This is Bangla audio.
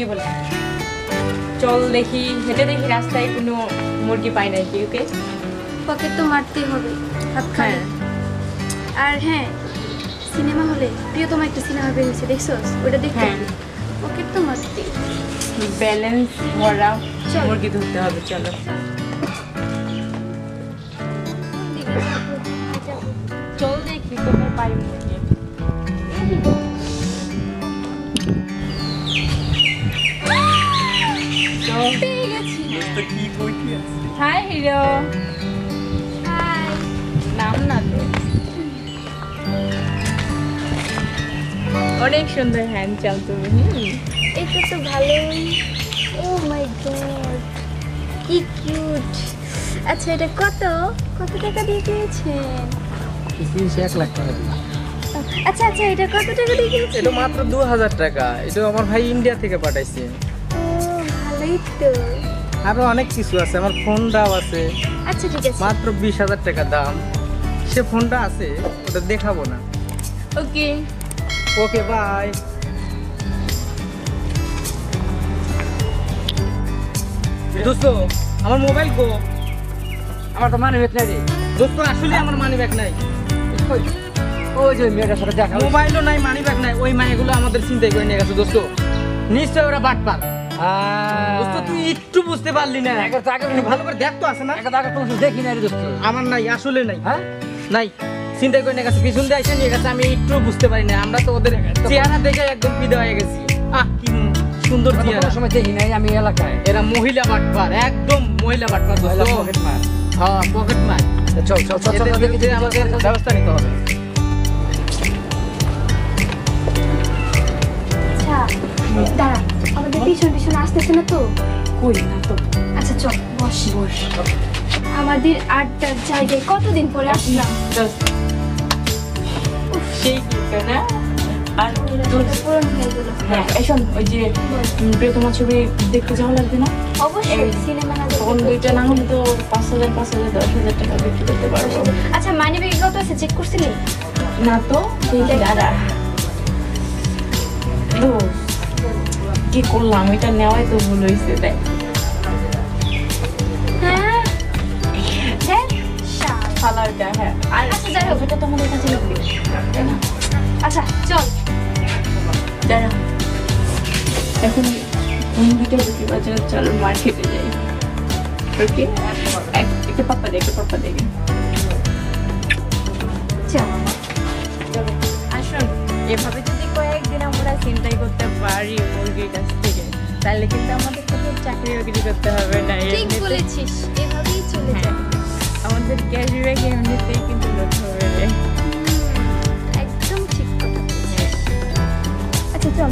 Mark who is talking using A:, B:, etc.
A: কি বলে চল দেখি হেঁটে দেখি রাস্তায় কোনো মুরগি পাই নাকি ওকে
B: পকেট তো মারতেই হবে হাত খায় আর হ্যাঁ সিনেমা হলে প্রিয়তমা একটা সিনেমা বের হয়েছে দেখছোস ওটা দেখতে পকেট তো মারতেই
A: ব্যালেন্স ভরা মুরগি ধরতে হবে চলো চল দেখি কোথায় পাই মুরগি হাই হিরো
B: হাই
A: নাম না তো অনেক সুন্দর হ্যান্ডসাম তুমি
B: এটা তো ভালোই ও মাই গড কি কিউট আচ্ছা এটা কত টাকা দিয়ে কিনেছেন
C: 1 লাখ টাকা দিয়ে
B: আচ্ছা আচ্ছা এটা কত টাকা দিয়ে কিনেছেন
C: এটা মাত্র 2000 টাকা এটা আমার ভাই ইন্ডিয়া থেকে পাঠাইছে
B: ও ভালোই তো
C: আরো অনেক কিছু আছে আমার ফোনটাও আছে
B: আচ্ছা ঠিক আছে
C: মাত্র 20,000 টাকা দাম সে ফোনটা আছে ওটা দেখাবো না
A: ওকে
C: ওকে বাই দোস্ত আমার মোবাইল গো
D: আমার তো মানি ব্যাগ নাই রে
C: দোস্ত আসলে আমার মানি ব্যাগ নাই
D: ওই যে মেয়েটার সাথে দেখা
C: মোবাইলও নাই মানি ব্যাগ নাই ওই মানিগুলো আমাদের চিন্তাই করে নিয়ে গেছে দোস্ত নিশ্চয় ওরা বাটপার দোস্ত তুই একটু বুঝতে পারলি না ভালো করে দেখ তো আছে না
D: দেখি না রে দোস্ত
C: আমার নাই আসলে নাই
D: হ্যাঁ
C: নাই চিন্তা করে নিয়ে গেছে পিছন দিয়ে এসে নিয়ে গেছে আমি একটু বুঝতে পারি না আমরা তো ওদের চেহারা দেখে একদম ফিদা হয়ে গেছি কি সুন্দর চেহারা
D: সময় দেখি নাই আমি এলাকায়
C: এরা মহিলা বাটপার একদম মহিলা বাটপার
D: পকেট মার
C: হ্যাঁ পকেট মার
D: চল চল চল চল দেখি
C: এদের আমাদের ব্যবস্থা নিতে হবে
B: আচ্ছা দাঁড়া আমাদের পিছন আসতেছে না তো
A: কই না তো
B: আচ্ছা চল বস আমাদের আড্ডার জায়গায় কতদিন পরে আসলাম
A: সেই কি না আর
B: ওটা পূরণ হয়ে গেল
A: হ্যাঁ এখন ওই যে প্রিয়তমা ছবি দেখতে যাওয়া লাগবে না
B: অবশ্যই সিনেমা না
A: তখন দুইটা না হলে তো 5,000 10,000 টাকা বিক্রি করতে পারবো
B: আচ্ছা মানি ব্যাগে কত আছে চেক করছিলি
A: না তো দেখি দাঁড়া কি করলাম এটা নেওয়াই তো ভুল হয়েছে দেখ
B: হ্যাঁ দেখ
A: কালারটা হ্যাঁ আর
B: আচ্ছা যাই হোক
A: এটা তো আমাদের কাছে লাগবে তাই না
B: আচ্ছা চল
A: দাঁড়া এখন দুইটা বিক্রি বাজার চলো মার্কেটে যাই ওকে একটা পাপ্পা দেখে
B: চল
A: আসুন এভাবে যদি কয়েকদিন আমরা চিন্তাই করতে পারি মুরগির কাছ থেকে তাহলে কিন্তু আমাদের কোনো চাকরি বাকরি করতে হবে না
B: ঠিক বলেছিস এভাবেই চলে যা
A: আমাদের ক্যাশব্যাক এমনিতেই কিন্তু লোড হবে
B: একদম ঠিক কথা বলেছিস আচ্ছা চল